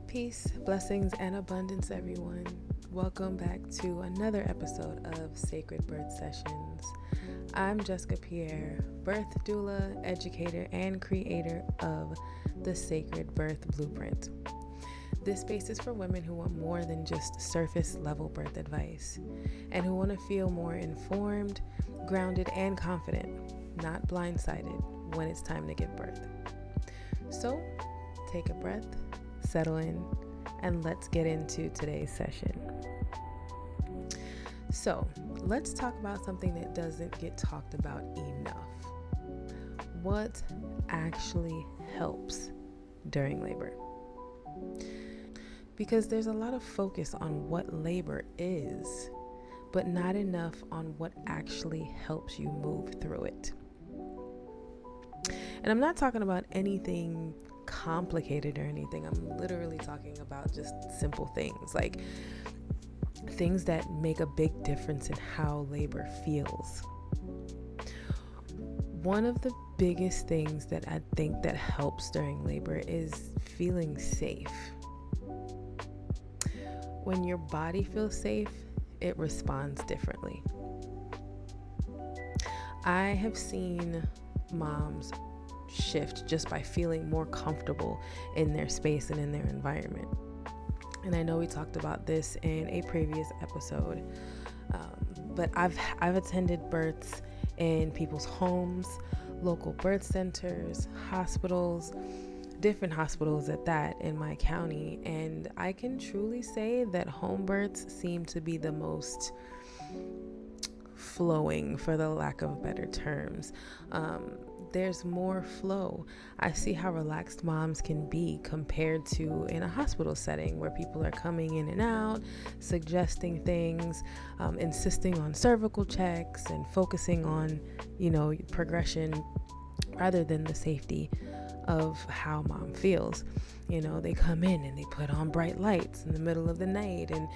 Peace, blessings, and abundance, everyone. Welcome back to another episode of Sacred Birth Sessions. I'm Jessica Pierre, birth doula, educator, and creator of the Sacred Birth Blueprint. This space is for women who want more than just surface level birth advice and who want to feel more informed, grounded, and confident, not blindsided when it's time to give birth. So, take a breath, settle in, and let's get into today's session. So, let's talk about something that doesn't get talked about enough. What actually helps during labor? Because there's a lot of focus on what labor is, but not enough on what actually helps you move through it. And I'm not talking about anything complicated or anything. I'm literally talking about just simple things, like things that make a big difference in how labor feels. One of the biggest things that I think that helps during labor is feeling safe. When your body feels safe, it responds differently. I have seen moms shift just by feeling more comfortable in their space and in their environment. And I know we talked about this in a previous episode, but I've attended births in people's homes, local birth centers, hospitals, different hospitals at that in my county, and I can truly say that home births seem to be the most flowing, for the lack of better terms. There's more flow. I see how relaxed moms can be compared to in a hospital setting where people are coming in and out, suggesting things, insisting on cervical checks and focusing on, progression rather than the safety of how mom feels. They come in and they put on bright lights in the middle of the night, and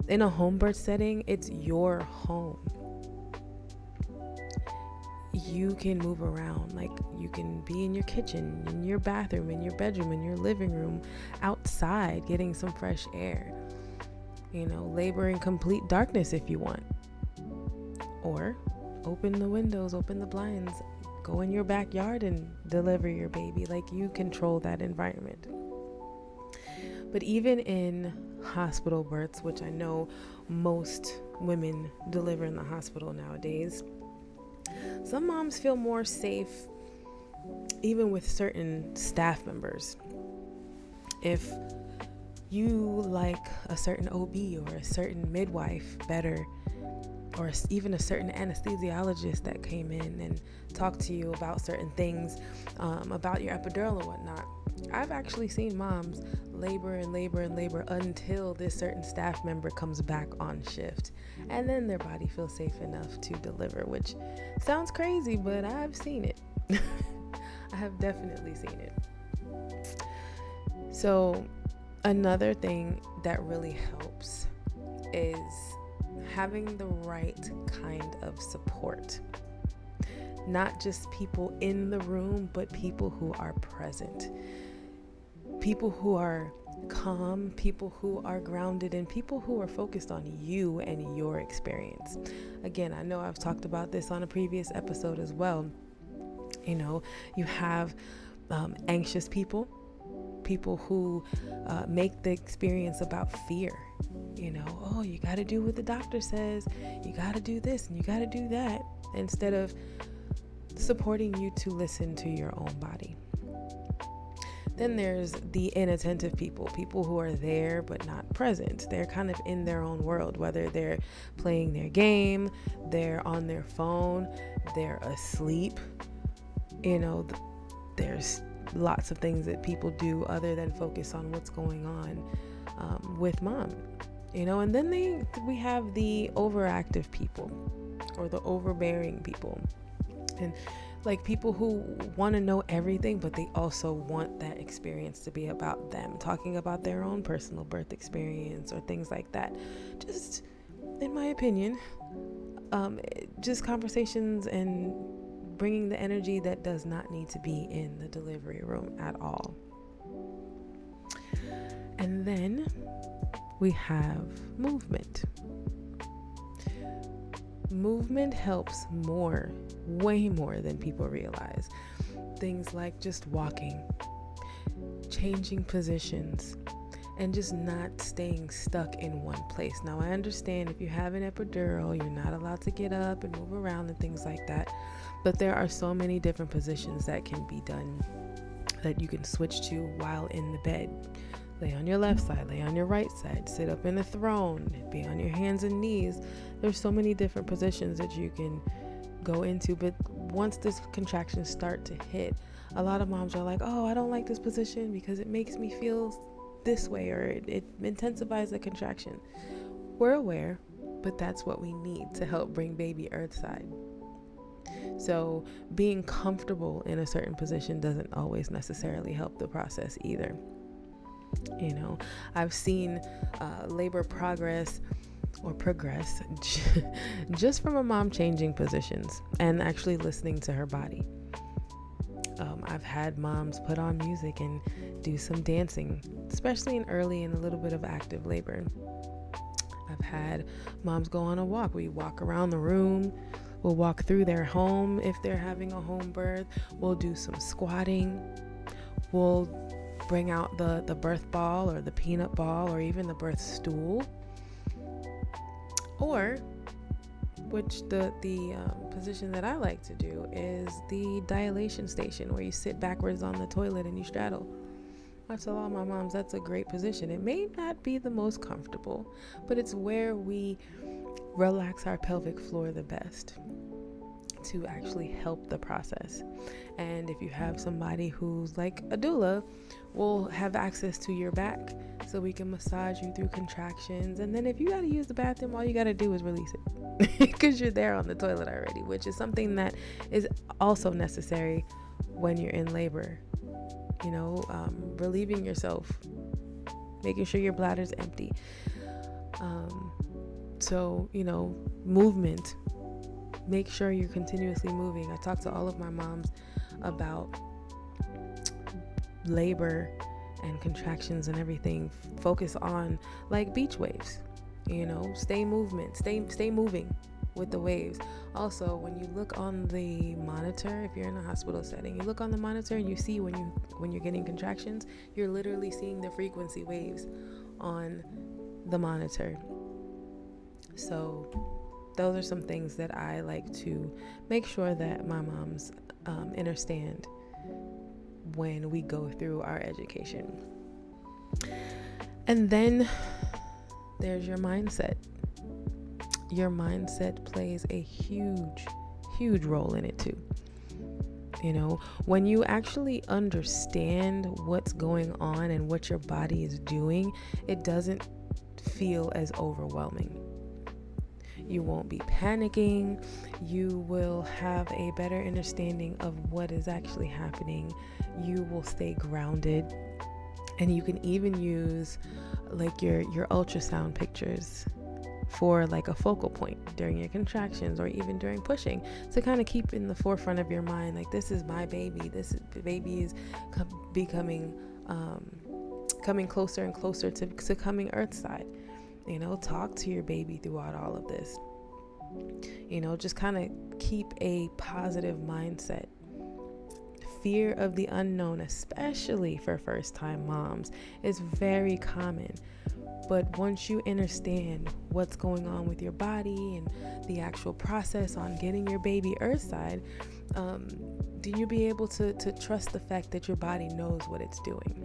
in a home birth setting, it's your home. You can move around, like you can be in your kitchen, in your bathroom, in your bedroom, in your living room, outside getting some fresh air, labor in complete darkness if you want, or open the windows, open the blinds, go in your backyard and deliver your baby. Like, you control that environment. But even in hospital births, which I know most women deliver in the hospital nowadays, some moms feel more safe even with certain staff members. If you like a certain OB or a certain midwife better, or even a certain anesthesiologist that came in and talked to you about certain things, about your epidural or whatnot, I've actually seen moms labor and labor and labor until this certain staff member comes back on shift, and then their body feels safe enough to deliver, which sounds crazy, but I've seen it. I have definitely seen it. So another thing that really helps is having the right kind of support. Not just people in the room, but people who are present. People who are calm, people who are grounded, and people who are focused on you and your experience. Again, I know I've talked about this on a previous episode as well. You have anxious people who make the experience about fear. Oh, you got to do what the doctor says, you got to do this and you got to do that, instead of supporting you to listen to your own body. Then there's the inattentive people who are there but not present. They're kind of in their own world, whether they're playing their game, they're on their phone, they're asleep. There's lots of things that people do other than focus on what's going on with mom. And then we have the overactive people, or the overbearing people, and like people who want to know everything, but they also want that experience to be about them, talking about their own personal birth experience or things like that. Just, in my opinion, just conversations and bringing the energy that does not need to be in the delivery room at all. And then we have movement. Movement helps way more than people realize. Things like just walking, changing positions, and just not staying stuck in one place. Now, I understand if you have an epidural, you're not allowed to get up and move around and things like that. But there are so many different positions that can be done that you can switch to while in the bed. Lay on your left side, lay on your right side, sit up in a throne, be on your hands and knees. There's so many different positions that you can go into. But once this contractions start to hit, a lot of moms are like, oh, I don't like this position because it makes me feel this way, or it intensifies the contraction. We're aware, but that's what we need to help bring baby earthside. So being comfortable in a certain position doesn't always necessarily help the process either. I've seen labor progress just from a mom changing positions and actually listening to her body. I've had moms put on music and do some dancing, especially in early and a little bit of active labor. I've had moms go on a walk. We walk around the room. We'll walk through their home if they're having a home birth. We'll do some squatting. We'll bring out the birth ball or the peanut ball or even the birth stool. Or, which the position that I like to do is the dilation station, where you sit backwards on the toilet and you straddle. I tell all my moms that's a great position. It may not be the most comfortable, but it's where we relax our pelvic floor the best to actually help the process. And if you have somebody who's like a doula, we'll have access to your back so we can massage you through contractions. And then if you got to use the bathroom, all you got to do is release it because you're there on the toilet already, which is something that is also necessary when you're in labor. Relieving yourself, making sure your bladder's empty. So movement. Make sure you're continuously moving. I talk to all of my moms about labor and contractions and everything. Focus on like beach waves. Stay moving with the waves. Also, when you look on the monitor, if you're in a hospital setting, you look on the monitor and you see when you're getting contractions, you're literally seeing the frequency waves on the monitor. So those are some things that I like to make sure that my moms understand when we go through our education. And then there's your mindset. Your mindset plays a huge role in it too. When you actually understand what's going on and what your body is doing, it doesn't feel as overwhelming. You won't be panicking. You will have a better understanding of what is actually happening. You will stay grounded. And you can even use like your ultrasound pictures for like a focal point during your contractions or even during pushing, to kind of keep in the forefront of your mind, like, this is my baby. The baby is becoming coming closer and closer to coming earthside. Talk to your baby throughout all of this. Just kind of keep a positive mindset. Fear of the unknown, especially for first-time moms, is very common. But once you understand what's going on with your body and the actual process on getting your baby earthside, then you'll be able to trust the fact that your body knows what it's doing.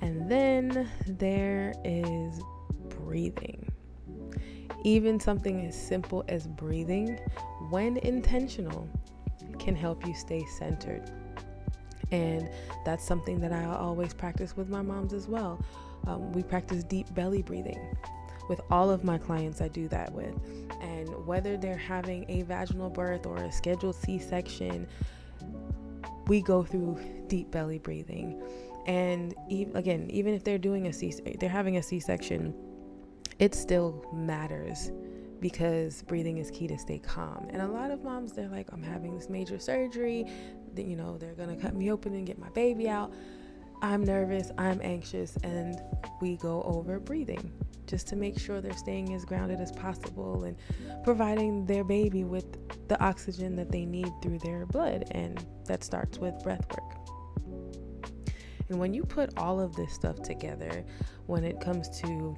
And then there is breathing. Even something as simple as breathing, when intentional, can help you stay centered. And that's something that I always practice with my moms as well. We practice deep belly breathing. With all of my clients, I do that with. And whether they're having a vaginal birth or a scheduled C-section, we go through deep belly breathing. And even if they're having a C-section, it still matters, because breathing is key to stay calm. And a lot of moms, they're like, I'm having this major surgery, they're gonna cut me open and get my baby out. I'm nervous, I'm anxious, and we go over breathing just to make sure they're staying as grounded as possible and providing their baby with the oxygen that they need through their blood. And that starts with breath work. And when you put all of this stuff together, when it comes to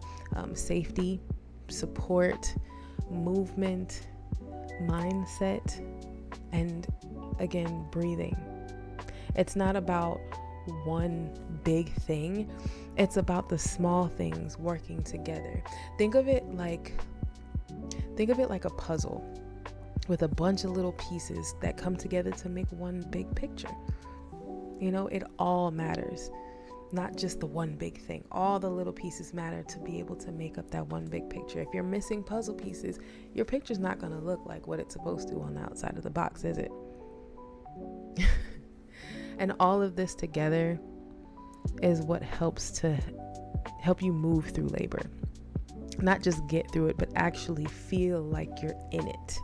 safety, support, movement, mindset, and again, breathing, it's not about one big thing. It's about the small things working together. Think of it like a puzzle with a bunch of little pieces that come together to make one big picture. It all matters, not just the one big thing. All the little pieces matter to be able to make up that one big picture. If you're missing puzzle pieces, your picture's not going to look like what it's supposed to on the outside of the box, is it? And all of this together is what helps to help you move through labor. Not just get through it, but actually feel like you're in it.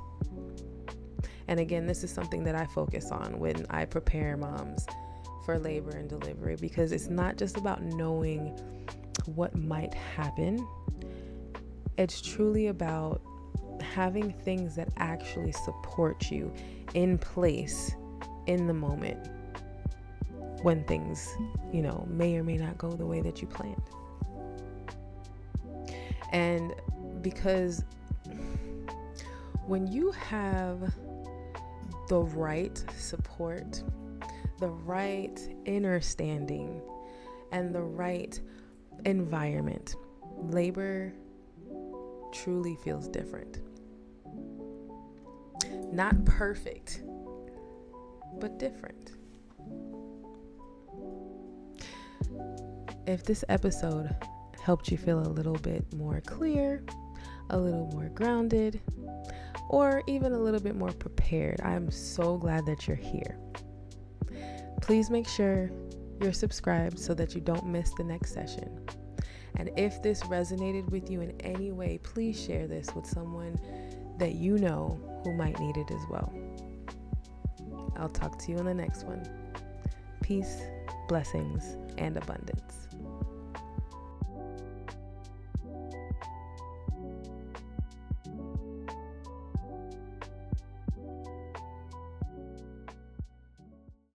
And again, this is something that I focus on when I prepare moms for labor and delivery, because it's not just about knowing what might happen. It's truly about having things that actually support you in place in the moment when things, may or may not go the way that you planned. And because when you have the right support, the right inner standing, and the right environment, labor truly feels different. Not perfect, but different. If this episode helped you feel a little bit more clear, a little more grounded, or even a little bit more prepared, I'm so glad that you're here. Please make sure you're subscribed so that you don't miss the next session. And if this resonated with you in any way, please share this with someone that you know who might need it as well. I'll talk to you in the next one. Peace, blessings, and abundance.